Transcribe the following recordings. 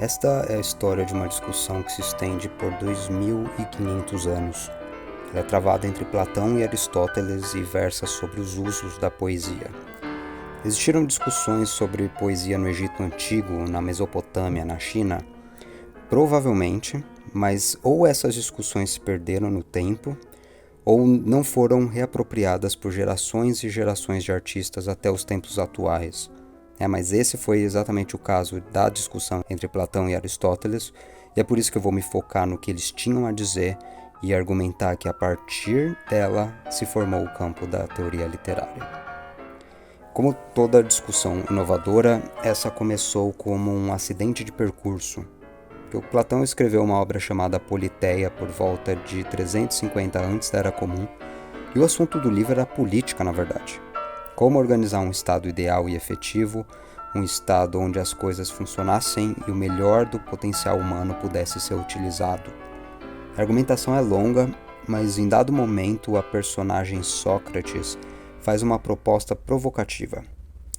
Esta é a história de uma discussão que se estende por 2500 anos. Ela é travada entre Platão e Aristóteles e versa sobre os usos da poesia. Existiram discussões sobre poesia no Egito Antigo, na Mesopotâmia, na China? Provavelmente, mas ou essas discussões se perderam no tempo, ou não foram reapropriadas por gerações e gerações de artistas até os tempos atuais. Mas esse foi exatamente o caso da discussão entre Platão e Aristóteles, e é por isso que eu vou me focar no que eles tinham a dizer e argumentar que a partir dela se formou o campo da teoria literária. Como toda discussão inovadora, essa começou como um acidente de percurso. O Platão escreveu uma obra chamada Politeia por volta de 350 antes da Era Comum, e o assunto do livro era política, na verdade. Como organizar um estado ideal e efetivo, um estado onde as coisas funcionassem e o melhor do potencial humano pudesse ser utilizado. A argumentação é longa, mas em dado momento a personagem Sócrates faz uma proposta provocativa.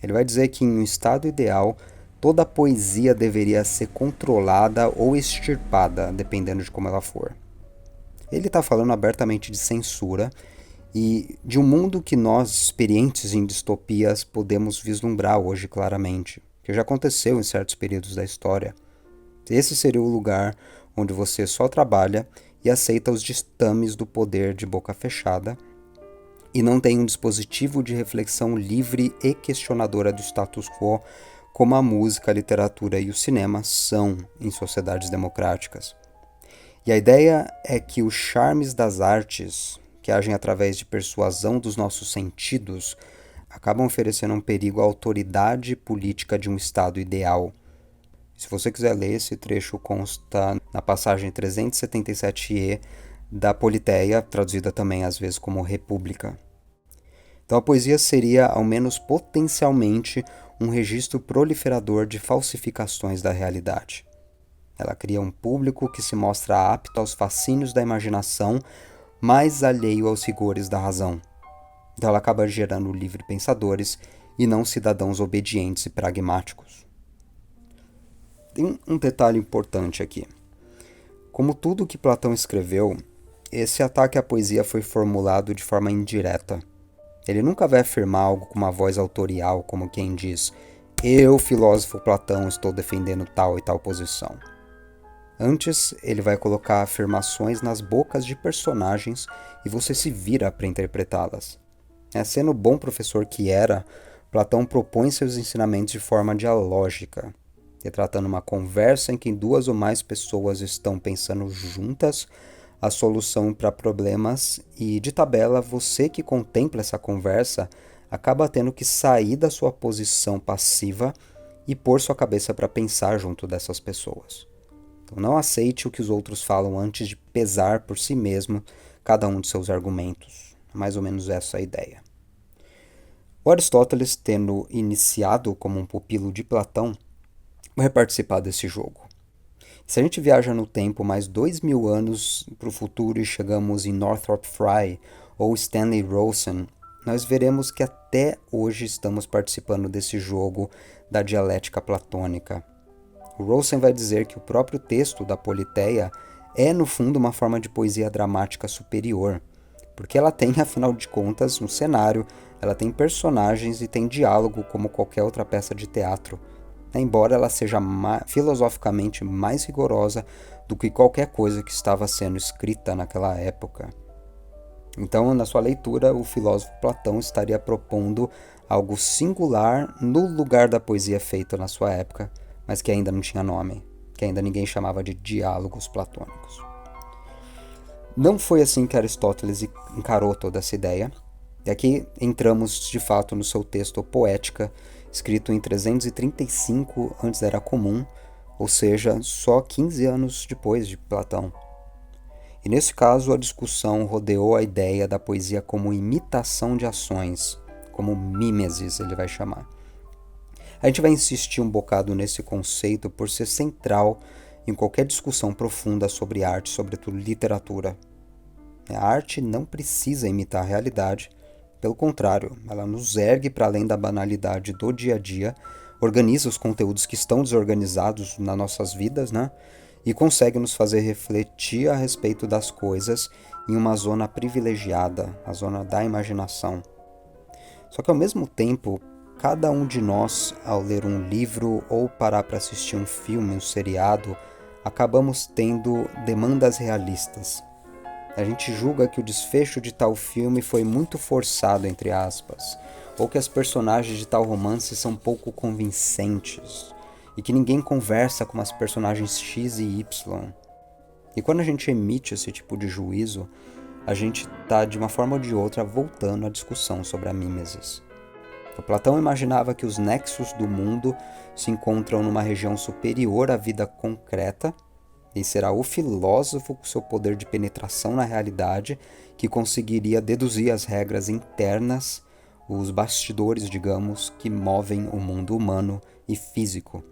Ele vai dizer que em um estado ideal, toda a poesia deveria ser controlada ou extirpada, dependendo de como ela for. Ele está falando abertamente de censura e de um mundo que nós, experientes em distopias, podemos vislumbrar hoje claramente, que já aconteceu em certos períodos da história. Esse seria o lugar onde você só trabalha e aceita os ditames do poder de boca fechada e não tem um dispositivo de reflexão livre e questionadora do status quo, como a música, a literatura e o cinema são em sociedades democráticas. E a ideia é que os charmes das artes, que agem através de persuasão dos nossos sentidos, acabam oferecendo um perigo à autoridade política de um Estado ideal. Se você quiser ler, esse trecho consta na passagem 377e da Politeia, traduzida também às vezes como República. Então a poesia seria, ao menos potencialmente, um registro proliferador de falsificações da realidade. Ela cria um público que se mostra apto aos fascínios da imaginação, mas alheio aos rigores da razão. Então ela acaba gerando livre pensadores e não cidadãos obedientes e pragmáticos. Tem um detalhe importante aqui. Como tudo que Platão escreveu, esse ataque à poesia foi formulado de forma indireta. Ele nunca vai afirmar algo com uma voz autorial, como quem diz: eu, filósofo Platão, estou defendendo tal e tal posição. Antes, ele vai colocar afirmações nas bocas de personagens e você se vira para interpretá-las. Sendo o bom professor que era, Platão propõe seus ensinamentos de forma dialógica, retratando uma conversa em que duas ou mais pessoas estão pensando juntas a solução para problemas e, de tabela, você que contempla essa conversa acaba tendo que sair da sua posição passiva e pôr sua cabeça para pensar junto dessas pessoas. Então não aceite o que os outros falam antes de pesar por si mesmo cada um de seus argumentos. É mais ou menos essa a ideia. O Aristóteles, tendo iniciado como um pupilo de Platão, vai participar desse jogo. Se a gente viaja no tempo mais 2000 anos para o futuro e chegamos em Northrop Frye ou Stanley Rosen, nós veremos que até hoje estamos participando desse jogo da dialética platônica. O Rosen vai dizer que o próprio texto da Politeia é, no fundo, uma forma de poesia dramática superior, porque ela tem, afinal de contas, um cenário, ela tem personagens e tem diálogo como qualquer outra peça de teatro, embora ela seja filosoficamente mais rigorosa do que qualquer coisa que estava sendo escrita naquela época. Então, na sua leitura, o filósofo Platão estaria propondo algo singular no lugar da poesia feita na sua época, mas que ainda não tinha nome, que ainda ninguém chamava de diálogos platônicos. Não foi assim que Aristóteles encarou toda essa ideia, e aqui entramos de fato no seu texto Poética, escrito em 335 antes da Era Comum, ou seja, só 15 anos depois de Platão. E nesse caso a discussão rodeou a ideia da poesia como imitação de ações, como mimesis ele vai chamar. A gente vai insistir um bocado nesse conceito por ser central em qualquer discussão profunda sobre arte, sobretudo literatura. A arte não precisa imitar a realidade, pelo contrário, ela nos ergue para além da banalidade do dia a dia, organiza os conteúdos que estão desorganizados nas nossas vidas, né? E consegue nos fazer refletir a respeito das coisas em uma zona privilegiada, a zona da imaginação. Só que ao mesmo tempo, cada um de nós, ao ler um livro ou parar para assistir um filme, um seriado, acabamos tendo demandas realistas. A gente julga que o desfecho de tal filme foi muito forçado, entre aspas, ou que as personagens de tal romance são pouco convincentes, e que ninguém conversa com as personagens X e Y. E quando a gente emite esse tipo de juízo, a gente está, de uma forma ou de outra, voltando à discussão sobre a mimesis. O Platão imaginava que os nexos do mundo se encontram numa região superior à vida concreta, e será o filósofo com seu poder de penetração na realidade que conseguiria deduzir as regras internas, os bastidores, digamos, que movem o mundo humano e físico.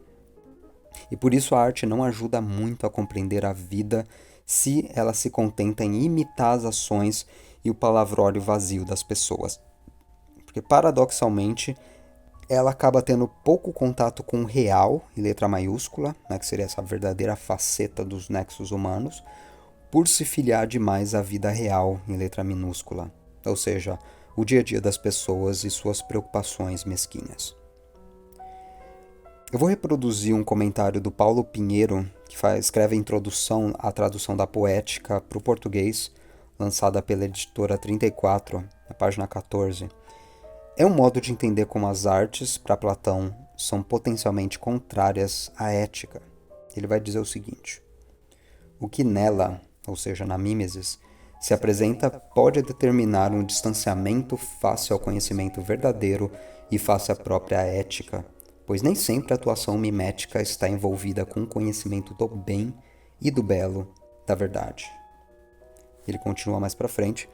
E por isso a arte não ajuda muito a compreender a vida se ela se contenta em imitar as ações e o palavrório vazio das pessoas. Porque, paradoxalmente, ela acaba tendo pouco contato com o real, em letra maiúscula, né, que seria essa verdadeira faceta dos nexos humanos, por se filiar demais à vida real, em letra minúscula, ou seja, o dia a dia das pessoas e suas preocupações mesquinhas. Eu vou reproduzir um comentário do Paulo Pinheiro, que escreve a introdução à tradução da Poética para o português, lançada pela editora 34, na página 14. É um modo de entender como as artes, para Platão, são potencialmente contrárias à ética. Ele vai dizer o seguinte: o que nela, ou seja, na mimesis, se apresenta pode determinar um distanciamento face ao conhecimento verdadeiro e face à própria ética, pois nem sempre a atuação mimética está envolvida com o conhecimento do bem e do belo, da verdade. Ele continua mais para frente.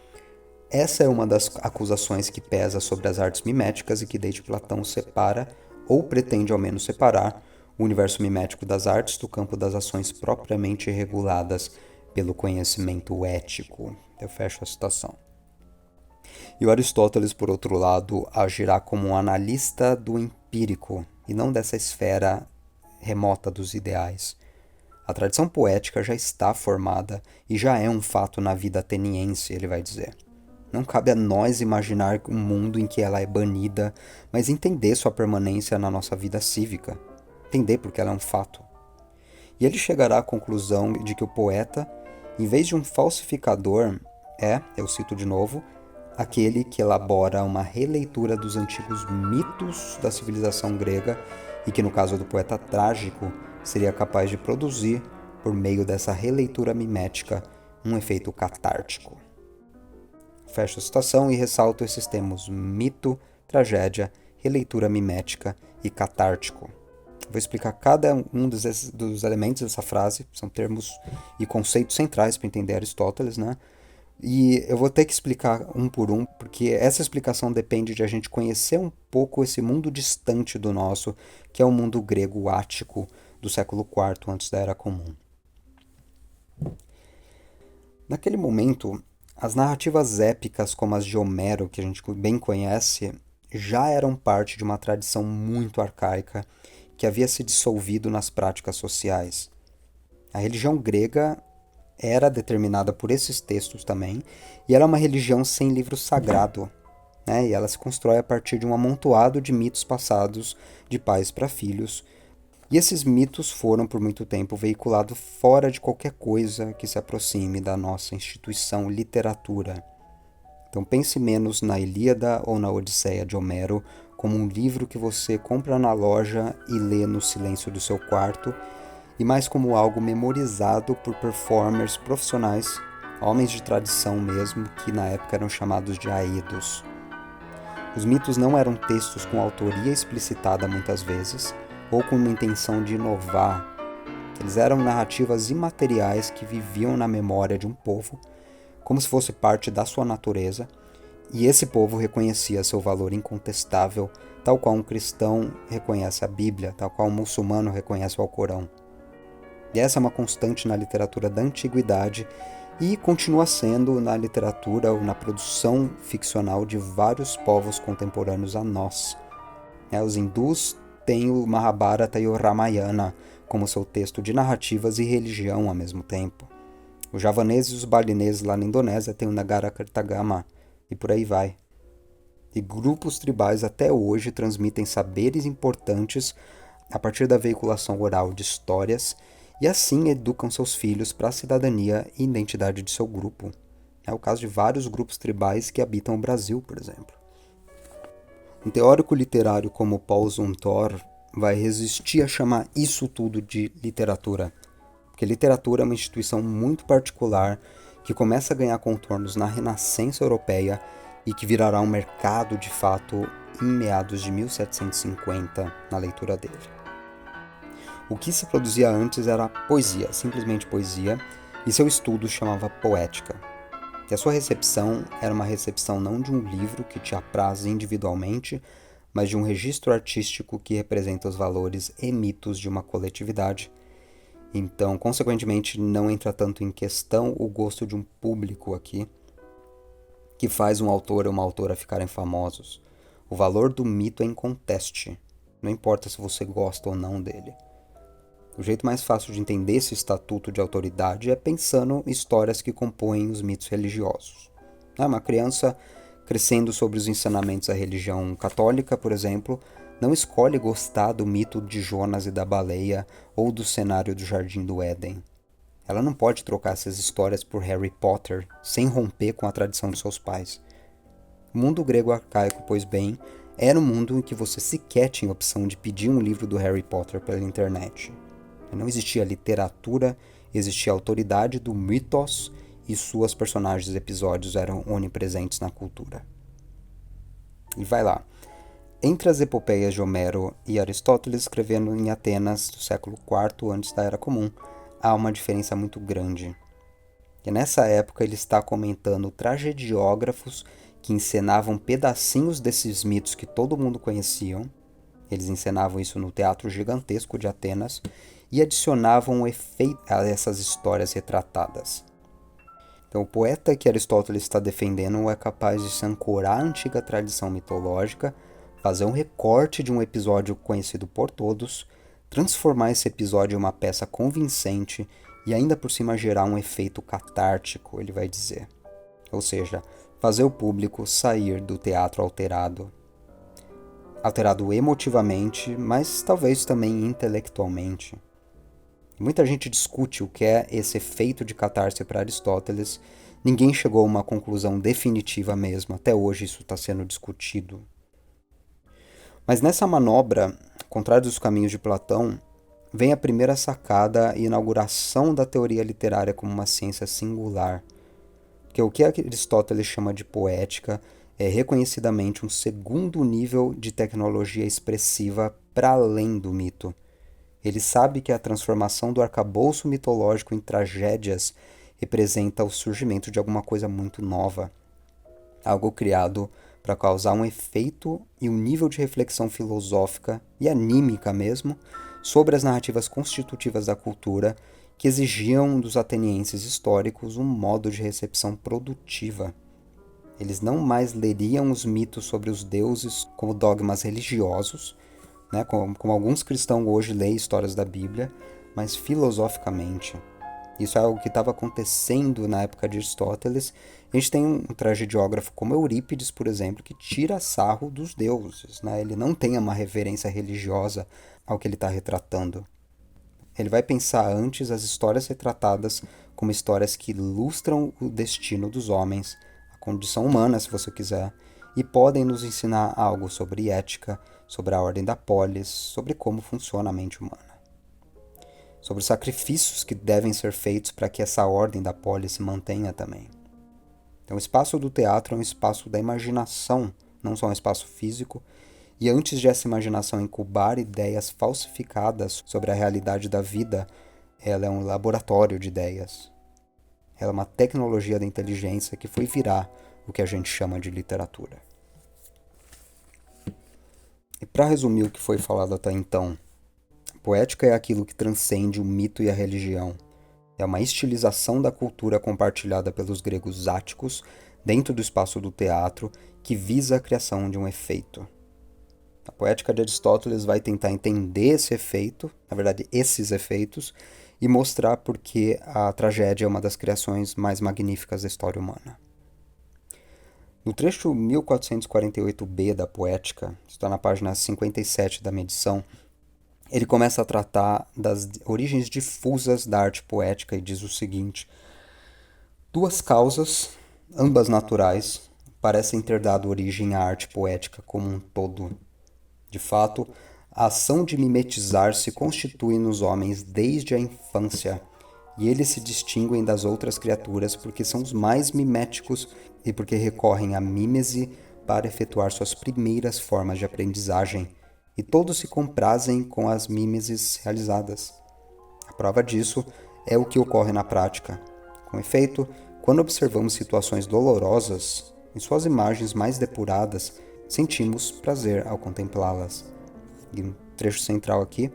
Essa é uma das acusações que pesa sobre as artes miméticas e que desde Platão separa, ou pretende ao menos separar, o universo mimético das artes do campo das ações propriamente reguladas pelo conhecimento ético. Eu fecho a citação. E o Aristóteles, por outro lado, agirá como um analista do empírico e não dessa esfera remota dos ideais. A tradição poética já está formada e já é um fato na vida ateniense, ele vai dizer. Não cabe a nós imaginar um mundo em que ela é banida, mas entender sua permanência na nossa vida cívica. Entender porque ela é um fato. E ele chegará à conclusão de que o poeta, em vez de um falsificador, eu cito de novo, aquele que elabora uma releitura dos antigos mitos da civilização grega e que, no caso do poeta trágico, seria capaz de produzir, por meio dessa releitura mimética, um efeito catártico. Fecho a citação e ressalto esses termos: mito, tragédia, releitura mimética e catártico. Vou explicar cada um dos elementos dessa frase, são termos e conceitos centrais para entender Aristóteles, né? E eu vou ter que explicar um por um, porque essa explicação depende de a gente conhecer um pouco esse mundo distante do nosso, que é o mundo grego ático do século IV antes da Era Comum. Naquele momento, as narrativas épicas como as de Homero, que a gente bem conhece, já eram parte de uma tradição muito arcaica que havia se dissolvido nas práticas sociais. A religião grega era determinada por esses textos também, e era uma religião sem livro sagrado, né? E ela se constrói a partir de um amontoado de mitos passados de pais para filhos, e esses mitos foram por muito tempo veiculados fora de qualquer coisa que se aproxime da nossa instituição literatura. Então pense menos na Ilíada ou na Odisseia de Homero como um livro que você compra na loja e lê no silêncio do seu quarto, e mais como algo memorizado por performers profissionais, homens de tradição mesmo, que na época eram chamados de aedos. Os mitos não eram textos com autoria explicitada muitas vezes, ou com uma intenção de inovar. Eles eram narrativas imateriais que viviam na memória de um povo, como se fosse parte da sua natureza, e esse povo reconhecia seu valor incontestável, tal qual um cristão reconhece a Bíblia, tal qual um muçulmano reconhece o Alcorão. E essa é uma constante na literatura da antiguidade e continua sendo na literatura ou na produção ficcional de vários povos contemporâneos a nós. Os hindus tem o Mahabharata e o Ramayana como seu texto de narrativas e religião ao mesmo tempo. Os javaneses e os balineses lá na Indonésia têm o Nagarakartagama, e por aí vai. E grupos tribais até hoje transmitem saberes importantes a partir da veiculação oral de histórias e assim educam seus filhos para a cidadania e identidade de seu grupo. É o caso de vários grupos tribais que habitam o Brasil, por exemplo. Um teórico literário como Paul Zumthor vai resistir a chamar isso tudo de literatura, porque literatura é uma instituição muito particular que começa a ganhar contornos na Renascença Europeia e que virará um mercado de fato em meados de 1750 na leitura dele. O que se produzia antes era poesia, simplesmente poesia, e seu estudo chamava poética. E a sua recepção era uma recepção não de um livro que te apraz individualmente, mas de um registro artístico que representa os valores e mitos de uma coletividade. Então, consequentemente, não entra tanto em questão o gosto de um público aqui, que faz um autor ou uma autora ficarem famosos. O valor do mito é inconteste, não importa se você gosta ou não dele. O jeito mais fácil de entender esse estatuto de autoridade é pensando em histórias que compõem os mitos religiosos. Uma criança crescendo sobre os ensinamentos da religião católica, por exemplo, não escolhe gostar do mito de Jonas e da baleia ou do cenário do Jardim do Éden. Ela não pode trocar essas histórias por Harry Potter sem romper com a tradição de seus pais. O mundo grego arcaico, pois bem, era um mundo em que você sequer tinha opção de pedir um livro do Harry Potter pela internet. Não existia literatura, existia a autoridade do mitos e suas personagens e episódios eram onipresentes na cultura. E vai lá. Entre as epopeias de Homero e Aristóteles escrevendo em Atenas do século IV antes da Era Comum, há uma diferença muito grande. E nessa época ele está comentando tragediógrafos que encenavam pedacinhos desses mitos que todo mundo conhecia. Eles encenavam isso no teatro gigantesco de Atenas e adicionavam um efeito a essas histórias retratadas. Então, o poeta que Aristóteles está defendendo é capaz de se ancorar à antiga tradição mitológica, fazer um recorte de um episódio conhecido por todos, transformar esse episódio em uma peça convincente e ainda por cima gerar um efeito catártico, ele vai dizer. Ou seja, fazer o público sair do teatro alterado emotivamente, mas talvez também intelectualmente. Muita gente discute o que é esse efeito de catarse para Aristóteles. Ninguém chegou a uma conclusão definitiva mesmo. Até hoje isso está sendo discutido. Mas nessa manobra, contrário dos caminhos de Platão, vem a primeira sacada e inauguração da teoria literária como uma ciência singular. Porque o que Aristóteles chama de poética é reconhecidamente um segundo nível de tecnologia expressiva para além do mito. Ele sabe que a transformação do arcabouço mitológico em tragédias representa o surgimento de alguma coisa muito nova. Algo criado para causar um efeito e um nível de reflexão filosófica e anímica mesmo sobre as narrativas constitutivas da cultura que exigiam dos atenienses históricos um modo de recepção produtiva. Eles não mais leriam os mitos sobre os deuses como dogmas religiosos, como alguns cristãos hoje leem histórias da Bíblia, mas filosoficamente. Isso é algo que estava acontecendo na época de Aristóteles. A gente tem um tragediógrafo como Eurípides, por exemplo, que tira sarro dos deuses. Ele não tem uma reverência religiosa ao que ele está retratando. Ele vai pensar antes as histórias retratadas como histórias que ilustram o destino dos homens, a condição humana, se você quiser, e podem nos ensinar algo sobre ética, sobre a ordem da polis, sobre como funciona a mente humana. Sobre os sacrifícios que devem ser feitos para que essa ordem da polis se mantenha também. Então, o espaço do teatro é um espaço da imaginação, não só um espaço físico, e antes de essa imaginação incubar ideias falsificadas sobre a realidade da vida, ela é um laboratório de ideias. Ela é uma tecnologia da inteligência que foi virar o que a gente chama de literatura. E para resumir o que foi falado até então, poética é aquilo que transcende o mito e a religião. É uma estilização da cultura compartilhada pelos gregos áticos dentro do espaço do teatro que visa a criação de um efeito. A poética de Aristóteles vai tentar entender esse efeito, na verdade, esses efeitos, e mostrar por que a tragédia é uma das criações mais magníficas da história humana. No trecho 1448b da Poética, está na página 57 da minha edição, ele começa a tratar das origens difusas da arte poética e diz o seguinte: duas causas, ambas naturais, parecem ter dado origem à arte poética como um todo. De fato, a ação de mimetizar se constitui nos homens desde a infância, e eles se distinguem das outras criaturas porque são os mais miméticos e porque recorrem à mímese para efetuar suas primeiras formas de aprendizagem, e todos se comprazem com as mímeses realizadas. A prova disso é o que ocorre na prática. Com efeito, quando observamos situações dolorosas, em suas imagens mais depuradas, sentimos prazer ao contemplá-las. E um trecho central aqui,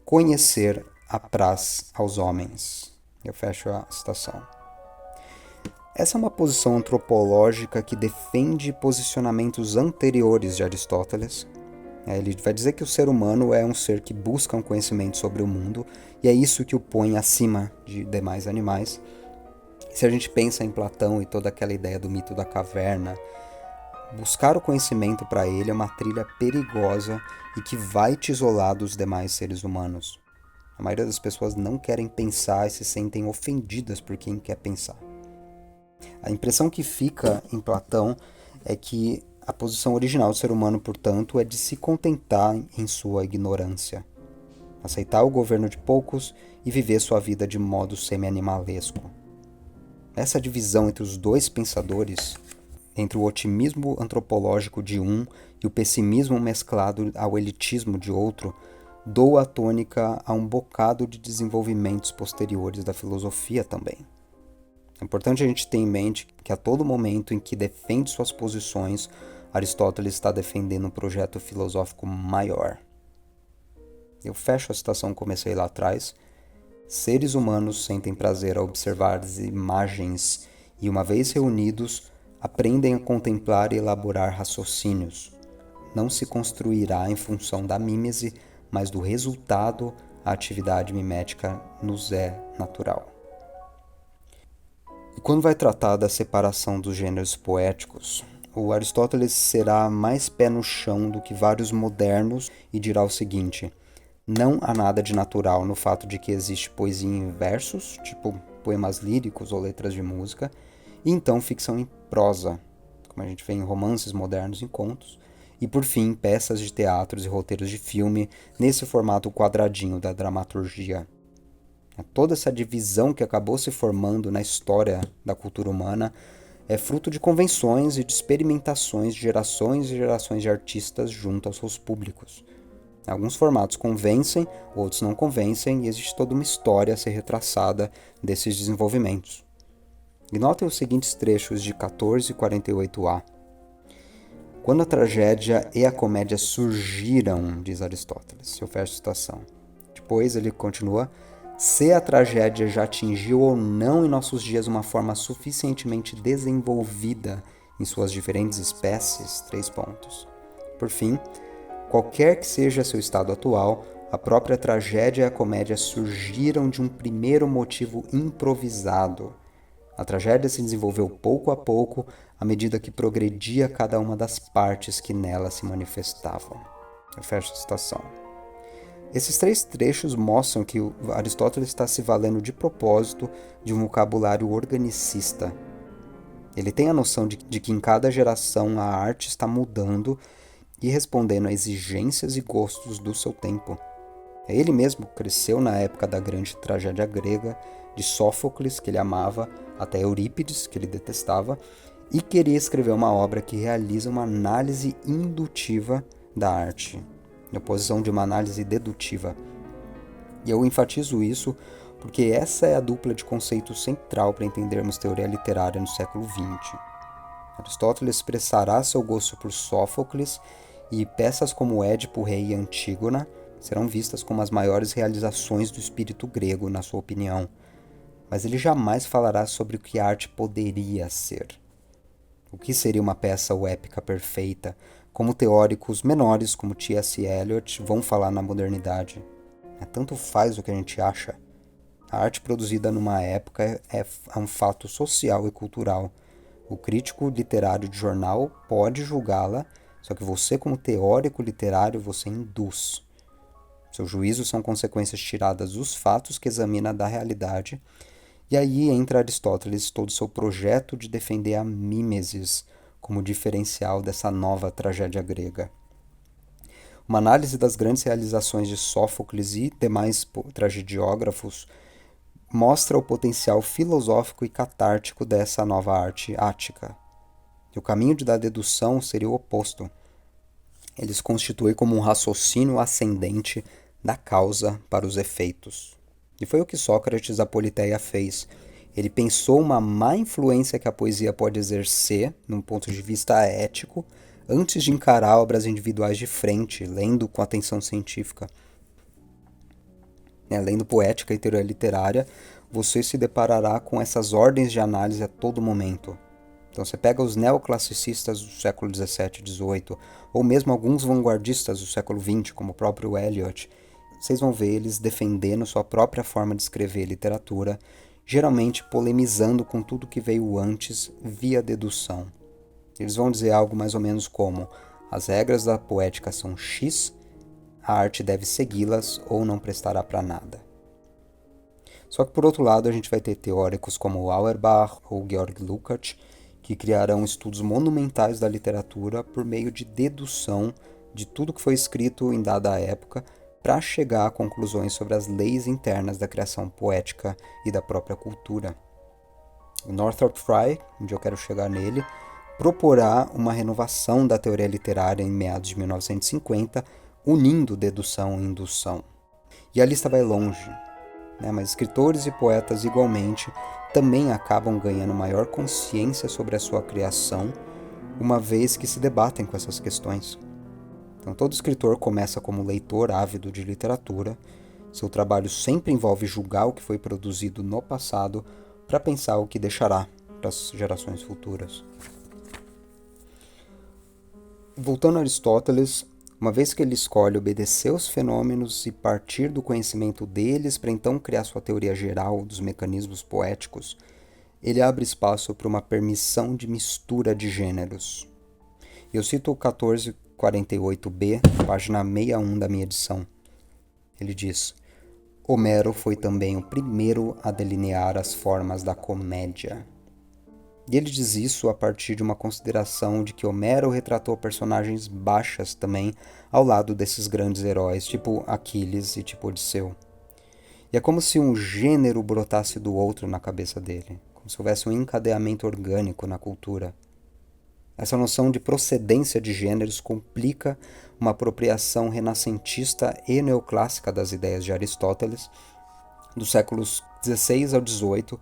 conhecer apraz aos homens. Eu fecho a citação. Essa é uma posição antropológica que defende posicionamentos anteriores de Aristóteles. Ele vai dizer que o ser humano é um ser que busca um conhecimento sobre o mundo, e é isso que o põe acima de demais animais. Se a gente pensa em Platão e toda aquela ideia do mito da caverna, buscar o conhecimento para ele é uma trilha perigosa e que vai te isolar dos demais seres humanos. A maioria das pessoas não querem pensar e se sentem ofendidas por quem quer pensar. A impressão que fica em Platão é que a posição original do ser humano, portanto, é de se contentar em sua ignorância, aceitar o governo de poucos e viver sua vida de modo semi-animalesco. Essa divisão entre os dois pensadores, entre o otimismo antropológico de um e o pessimismo mesclado ao elitismo de outro, doa a tônica a um bocado de desenvolvimentos posteriores da filosofia também. É importante a gente ter em mente que a todo momento em que defende suas posições, Aristóteles está defendendo um projeto filosófico maior. Eu fecho a citação que comecei lá atrás. Seres humanos sentem prazer ao observar as imagens e, uma vez reunidos, aprendem a contemplar e elaborar raciocínios. Não se construirá em função da mímese, mas do resultado a atividade mimética nos é natural. E quando vai tratar da separação dos gêneros poéticos, o Aristóteles será mais pé no chão do que vários modernos e dirá o seguinte: não há nada de natural no fato de que existe poesia em versos, tipo poemas líricos ou letras de música, e então ficção em prosa, como a gente vê em romances modernos e contos, e por fim peças de teatros e roteiros de filme nesse formato quadradinho da dramaturgia. Toda essa divisão que acabou se formando na história da cultura humana é fruto de convenções e de experimentações de gerações e gerações de artistas junto aos seus públicos. Alguns formatos convencem, outros não convencem, e existe toda uma história a ser retraçada desses desenvolvimentos. E notem os seguintes trechos de 1448a. Quando a tragédia e a comédia surgiram, diz Aristóteles, eu fecho a citação. Depois ele continua: se a tragédia já atingiu ou não em nossos dias uma forma suficientemente desenvolvida em suas diferentes espécies, 3 pontos. Por fim, qualquer que seja seu estado atual, a própria tragédia e a comédia surgiram de um primeiro motivo improvisado. A tragédia se desenvolveu pouco a pouco, à medida que progredia cada uma das partes que nela se manifestavam. Eu fecho a citação. Esses 3 trechos mostram que Aristóteles está se valendo de propósito de um vocabulário organicista. Ele tem a noção de que em cada geração a arte está mudando e respondendo a exigências e gostos do seu tempo. Ele mesmo cresceu na época da grande tragédia grega, de Sófocles, que ele amava, até Eurípides, que ele detestava, e queria escrever uma obra que realiza uma análise indutiva da arte, na posição de uma análise dedutiva. E eu enfatizo isso porque essa é a dupla de conceito central para entendermos teoria literária no século XX. Aristóteles expressará seu gosto por Sófocles e peças como Édipo, Rei e Antígona serão vistas como as maiores realizações do espírito grego, na sua opinião. Mas ele jamais falará sobre o que a arte poderia ser. O que seria uma peça ou épica perfeita? como teóricos menores como T.S. Eliot vão falar na modernidade. Tanto faz o que a gente acha. A arte produzida numa época é um fato social e cultural. O crítico literário de jornal pode julgá-la, só que você, como teórico literário, você induz. Seus juízos são consequências tiradas dos fatos que examina da realidade. E aí entra Aristóteles, todo o seu projeto de defender a mímesis como diferencial dessa nova tragédia grega. Uma análise das grandes realizações de Sófocles e demais tragediógrafos mostra o potencial filosófico e catártico dessa nova arte ática. E o caminho da dedução seria o oposto. Ele se constitui como um raciocínio ascendente da causa para os efeitos. E foi o que Sócrates, a Politeia, fez. Ele pensou uma má influência que a poesia pode exercer, num ponto de vista ético, antes de encarar obras individuais de frente, lendo com atenção científica. Lendo poética e teoria literária, você se deparará com essas ordens de análise a todo momento. Então você pega os neoclassicistas do século XVII e XVIII, ou mesmo alguns vanguardistas do século XX, como o próprio Eliot, vocês vão ver eles defendendo sua própria forma de escrever literatura, geralmente polemizando com tudo que veio antes via dedução. Eles vão dizer algo mais ou menos como: as regras da poética são X, a arte deve segui-las ou não prestará para nada. Só que por outro lado a gente vai ter teóricos como Auerbach ou Georg Lukács, que criarão estudos monumentais da literatura por meio de dedução de tudo que foi escrito em dada época para chegar a conclusões sobre as leis internas da criação poética e da própria cultura. O Northrop Frye, onde eu quero chegar nele, proporá uma renovação da teoria literária em meados de 1950, unindo dedução e indução. E a lista vai longe, mas escritores e poetas igualmente também acabam ganhando maior consciência sobre a sua criação, uma vez que se debatem com essas questões. Então, todo escritor começa como leitor ávido de literatura. Seu trabalho sempre envolve julgar o que foi produzido no passado para pensar o que deixará para as gerações futuras. Voltando a Aristóteles, uma vez que ele escolhe obedecer aos fenômenos e partir do conhecimento deles para então criar sua teoria geral dos mecanismos poéticos, ele abre espaço para uma permissão de mistura de gêneros. Eu cito o 1448b, página 61 da minha edição. Ele diz: Homero foi também o primeiro a delinear as formas da comédia. E ele diz isso a partir de uma consideração de que Homero retratou personagens baixas também ao lado desses grandes heróis, tipo Aquiles e tipo Odisseu. E é como se um gênero brotasse do outro na cabeça dele, como se houvesse um encadeamento orgânico na cultura. Essa noção de procedência de gêneros complica uma apropriação renascentista e neoclássica das ideias de Aristóteles. Dos séculos XVI ao XVIII,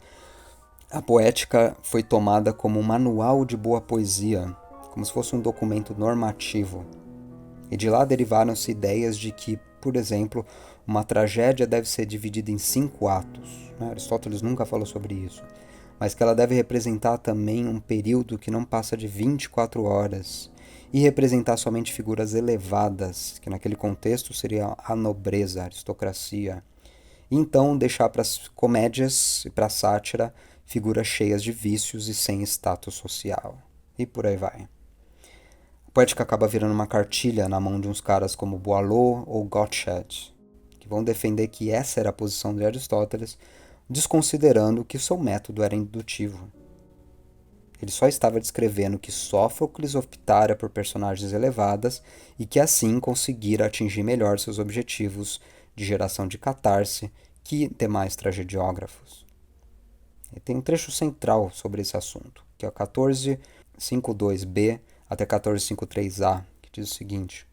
a poética foi tomada como um manual de boa poesia, como se fosse um documento normativo. E de lá derivaram-se ideias de que, por exemplo, uma tragédia deve ser dividida em 5 atos. Aristóteles nunca falou sobre isso. Mas que ela deve representar também um período que não passa de 24 horas, e representar somente figuras elevadas, que naquele contexto seria a nobreza, a aristocracia. E então deixar para as comédias e para a sátira figuras cheias de vícios e sem status social. E por aí vai. A poética acaba virando uma cartilha na mão de uns caras como Boileau ou Gottsched, que vão defender que essa era a posição de Aristóteles, desconsiderando que seu método era indutivo. Ele só estava descrevendo que Sófocles optara por personagens elevadas e que assim conseguira atingir melhor seus objetivos de geração de catarse que demais tragediógrafos. E tem um trecho central sobre esse assunto, que é o 1452b até 1453a, que diz o seguinte: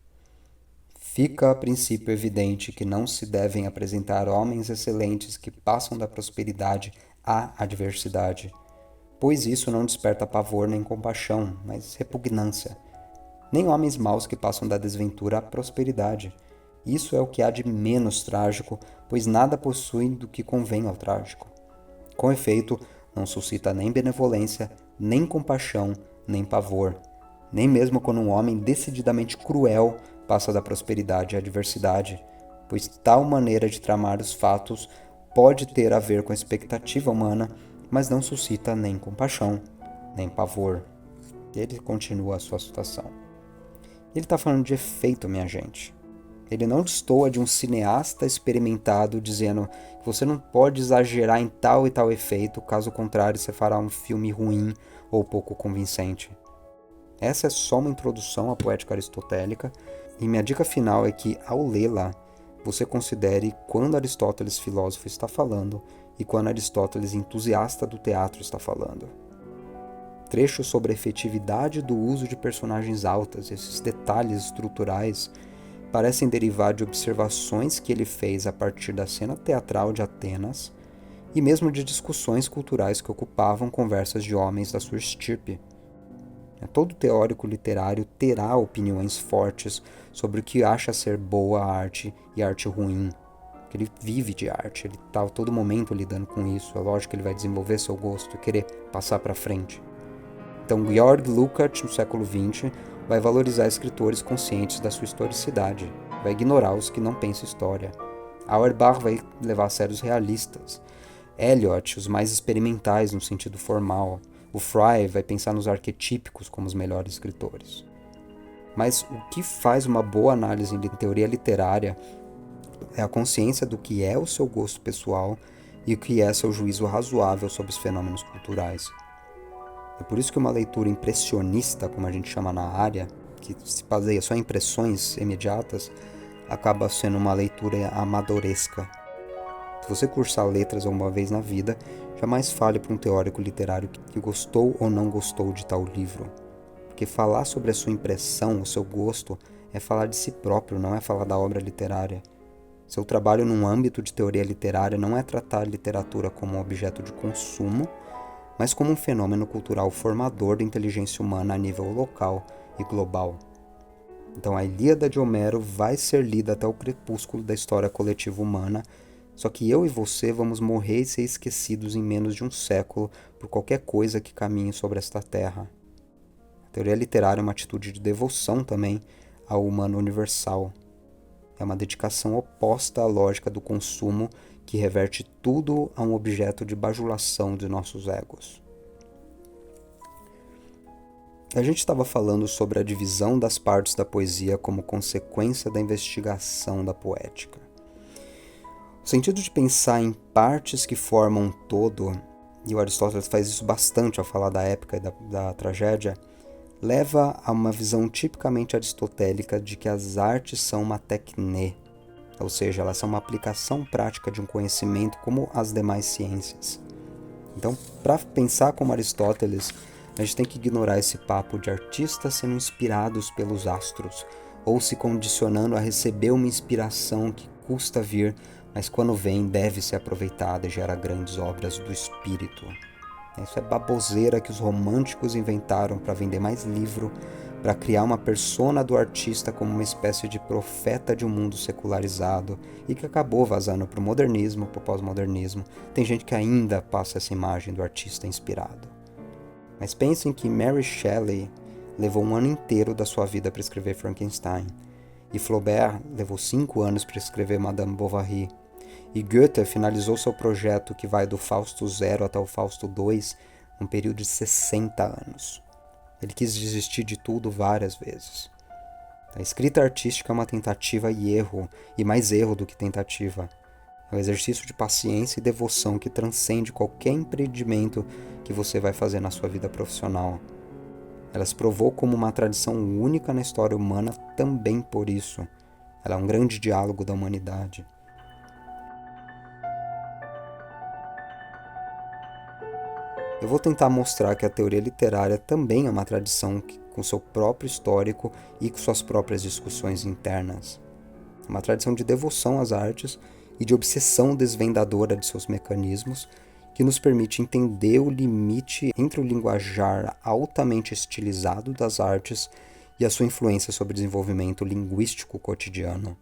Fica a princípio evidente que não se devem apresentar homens excelentes que passam da prosperidade à adversidade, pois isso não desperta pavor nem compaixão, mas repugnância. Nem homens maus que passam da desventura à prosperidade. Isso é o que há de menos trágico, pois nada possuem do que convém ao trágico. Com efeito, não suscita nem benevolência, nem compaixão, nem pavor. nem mesmo quando um homem decididamente cruel passa da prosperidade à adversidade, pois tal maneira de tramar os fatos pode ter a ver com a expectativa humana, mas não suscita nem compaixão, nem pavor. Ele continua a sua citação. Ele está falando de efeito, minha gente. Ele não destoa de um cineasta experimentado dizendo que você não pode exagerar em tal e tal efeito, caso contrário você fará um filme ruim ou pouco convincente. Essa é só uma introdução à poética aristotélica, e minha dica final é que, ao lê-la, você considere quando Aristóteles filósofo está falando e quando Aristóteles entusiasta do teatro está falando. Trechos sobre a efetividade do uso de personagens altas, esses detalhes estruturais, parecem derivar de observações que ele fez a partir da cena teatral de Atenas e mesmo de discussões culturais que ocupavam conversas de homens da sua estirpe. Todo teórico literário terá opiniões fortes sobre o que acha ser boa arte e arte ruim. Ele vive de arte, ele está a todo momento lidando com isso. É lógico que ele vai desenvolver seu gosto e querer passar para frente. Então, Georg Lukács, no século XX, vai valorizar escritores conscientes da sua historicidade, vai ignorar os que não pensam história. Auerbach vai levar a sério os realistas. Eliot, os mais experimentais no sentido formal. O Fry vai pensar nos arquetípicos como os melhores escritores. Mas o que faz uma boa análise em teoria literária é a consciência do que é o seu gosto pessoal e o que é seu juízo razoável sobre os fenômenos culturais. É por isso que uma leitura impressionista, como a gente chama na área, que se baseia só em impressões imediatas, acaba sendo uma leitura amadoresca. Se você cursar letras alguma vez na vida, jamais fale para um teórico literário que gostou ou não gostou de tal livro. Porque falar sobre a sua impressão, o seu gosto, é falar de si próprio, não é falar da obra literária. Seu trabalho num âmbito de teoria literária não é tratar a literatura como um objeto de consumo, mas como um fenômeno cultural formador da inteligência humana a nível local e global. Então a Ilíada de Homero vai ser lida até o crepúsculo da história coletiva humana, só que eu e você vamos morrer e ser esquecidos em menos de um século por qualquer coisa que caminhe sobre esta terra. A teoria literária é uma atitude de devoção também ao humano universal. É uma dedicação oposta à lógica do consumo que reverte tudo a um objeto de bajulação de nossos egos. A gente estava falando sobre a divisão das partes da poesia como consequência da investigação da poética. O sentido de pensar em partes que formam um todo, e o Aristóteles faz isso bastante ao falar da épica e da tragédia, leva a uma visão tipicamente aristotélica de que as artes são uma tecne, ou seja, elas são uma aplicação prática de um conhecimento como as demais ciências. Então, para pensar como Aristóteles, a gente tem que ignorar esse papo de artistas sendo inspirados pelos astros, ou se condicionando a receber uma inspiração que custa vir, mas quando vem deve ser aproveitada e gera grandes obras do espírito. Isso é baboseira que os românticos inventaram para vender mais livro, para criar uma persona do artista como uma espécie de profeta de um mundo secularizado e que acabou vazando para o modernismo, para o pós-modernismo. Tem gente que ainda passa essa imagem do artista inspirado. Mas pensem que Mary Shelley levou um ano inteiro da sua vida para escrever Frankenstein, e Flaubert levou 5 anos para escrever Madame Bovary, e Goethe finalizou seu projeto que vai do Fausto 0 até o Fausto 2 num período de 60 anos. Ele quis desistir de tudo várias vezes. A escrita artística é uma tentativa e erro, e mais erro do que tentativa. É um exercício de paciência e devoção que transcende qualquer empreendimento que você vai fazer na sua vida profissional. Ela se provou como uma tradição única na história humana também por isso. Ela é um grande diálogo da humanidade. Eu vou tentar mostrar que a teoria literária também é uma tradição com seu próprio histórico e com suas próprias discussões internas. É uma tradição de devoção às artes e de obsessão desvendadora de seus mecanismos, que nos permite entender o limite entre o linguajar altamente estilizado das artes e a sua influência sobre o desenvolvimento linguístico cotidiano.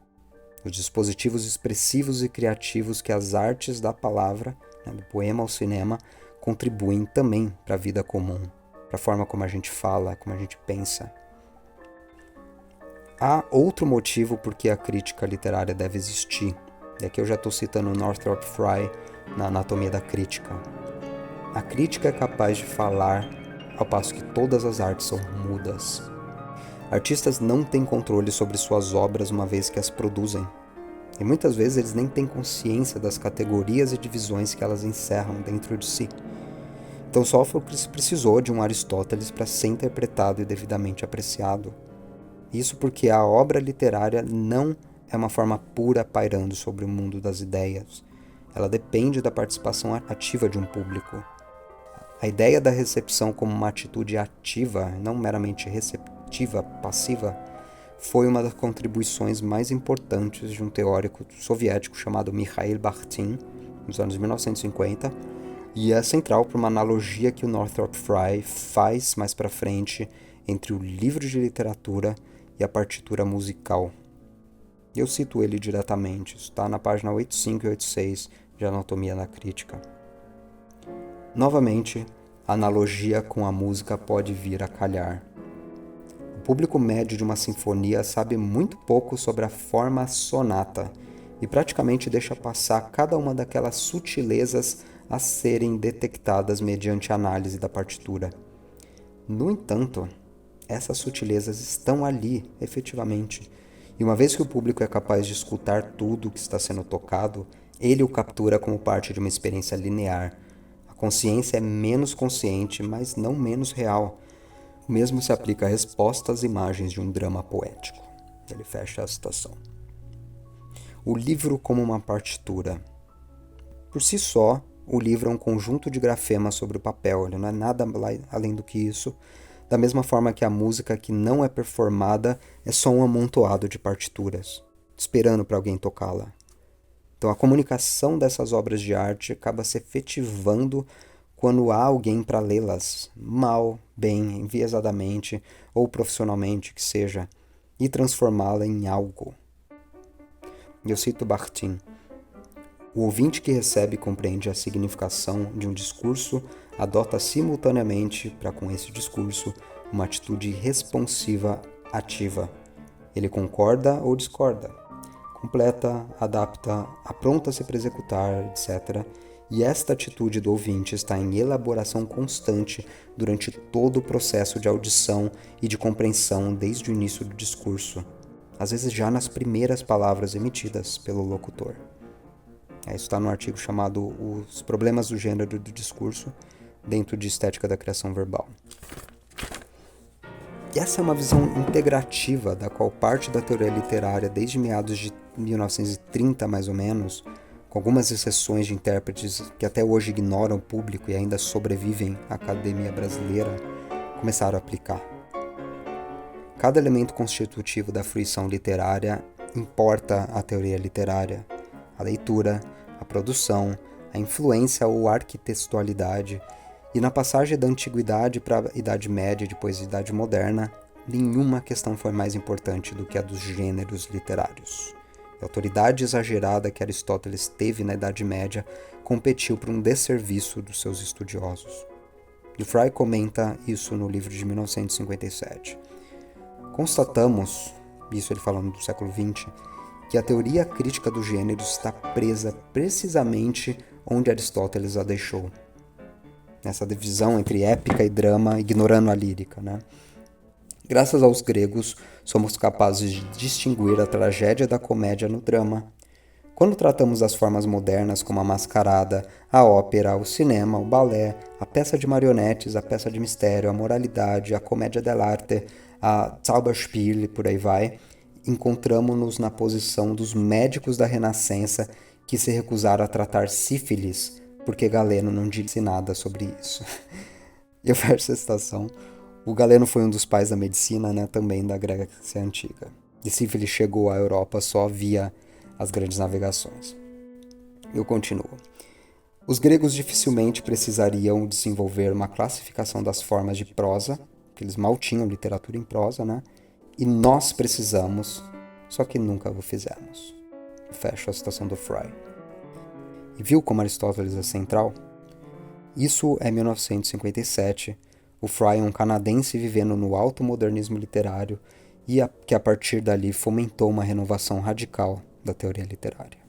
Os dispositivos expressivos e criativos que as artes da palavra, do poema ao cinema, contribuem também para a vida comum. para a forma como a gente fala, como a gente pensa. Há outro motivo por que a crítica literária deve existir, e aqui eu já estou citando Northrop Frye na Anatomia da Crítica. A crítica é capaz de falar, ao passo que todas as artes são mudas. Artistas não têm controle sobre suas obras uma vez que as produzem, e muitas vezes eles nem têm consciência das categorias e divisões que elas encerram dentro de si. Então Sófocles precisou de um Aristóteles para ser interpretado e devidamente apreciado. Isso porque a obra literária não é uma forma pura pairando sobre o mundo das ideias. Ela depende da participação ativa de um público. A ideia da recepção como uma atitude ativa, não meramente receptiva, passiva, foi uma das contribuições mais importantes de um teórico soviético chamado Mikhail Bakhtin, nos anos 1950, e é central para uma analogia que o Northrop Frye faz mais para frente entre o livro de literatura e a partitura musical. Eu cito ele diretamente, está na página 85 e 86 de Anatomia da Crítica. Novamente, a analogia com a música pode vir a calhar. O público médio de uma sinfonia sabe muito pouco sobre a forma sonata e praticamente deixa passar cada uma daquelas sutilezas a serem detectadas mediante a análise da partitura. No entanto, essas sutilezas estão ali, efetivamente, e uma vez que o público é capaz de escutar tudo o que está sendo tocado, ele o captura como parte de uma experiência linear. A consciência é menos consciente, mas não menos real. O mesmo se aplica à resposta às imagens de um drama poético. Ele fecha a citação. O livro como uma partitura. Por si só, o livro é um conjunto de grafemas sobre o papel, ele não é nada além do que isso. Da mesma forma que a música que não é performada é só um amontoado de partituras, esperando para alguém tocá-la. Então a comunicação dessas obras de arte acaba se efetivando quando há alguém para lê-las, mal, bem, enviesadamente ou profissionalmente que seja, e transformá-la em algo. Eu cito Bakhtin. O ouvinte que recebe e compreende a significação de um discurso adota simultaneamente, para com esse discurso, uma atitude responsiva ativa. Ele concorda ou discorda, completa, adapta, apronta-se para executar, etc. E esta atitude do ouvinte está em elaboração constante durante todo o processo de audição e de compreensão desde o início do discurso, às vezes já nas primeiras palavras emitidas pelo locutor. Isso está no artigo chamado Os Problemas do Gênero do Discurso, dentro de Estética da Criação Verbal. E essa é uma visão integrativa da qual parte da teoria literária, desde meados de 1930 mais ou menos, com algumas exceções de intérpretes que até hoje ignoram o público e ainda sobrevivem à academia brasileira, começaram a aplicar. Cada elemento constitutivo da fruição literária importa à teoria literária. A leitura, a produção, a influência ou arquitextualidade, e na passagem da Antiguidade para a Idade Média e depois a Idade Moderna, nenhuma questão foi mais importante do que a dos gêneros literários. A autoridade exagerada que Aristóteles teve na Idade Média competiu por um desserviço dos seus estudiosos. E Frye comenta isso no livro de 1957. Constatamos, isso ele falando do século XX, que a teoria crítica do gênero está presa precisamente onde Aristóteles a deixou. Nessa divisão entre épica e drama, ignorando a lírica, Graças aos gregos, somos capazes de distinguir a tragédia da comédia no drama. Quando tratamos das formas modernas como a mascarada, a ópera, o cinema, o balé, a peça de marionetes, a peça de mistério, a moralidade, a comédia dell'arte, a Zauberspiel e por aí vai, encontramos-nos na posição dos médicos da Renascença que se recusaram a tratar sífilis porque Galeno não disse nada sobre isso. Eu fecho essa citação. O Galeno foi um dos pais da medicina, também da Grécia Antiga. E sífilis chegou à Europa só via as grandes navegações. Eu continuo. Os gregos dificilmente precisariam desenvolver uma classificação das formas de prosa, que eles mal tinham literatura em prosa, E nós precisamos, só que nunca o fizemos. Fecho a citação do Frye. E viu como Aristóteles é central? Isso é 1957, O Fry é um canadense vivendo no alto modernismo literário que a partir dali fomentou uma renovação radical da teoria literária.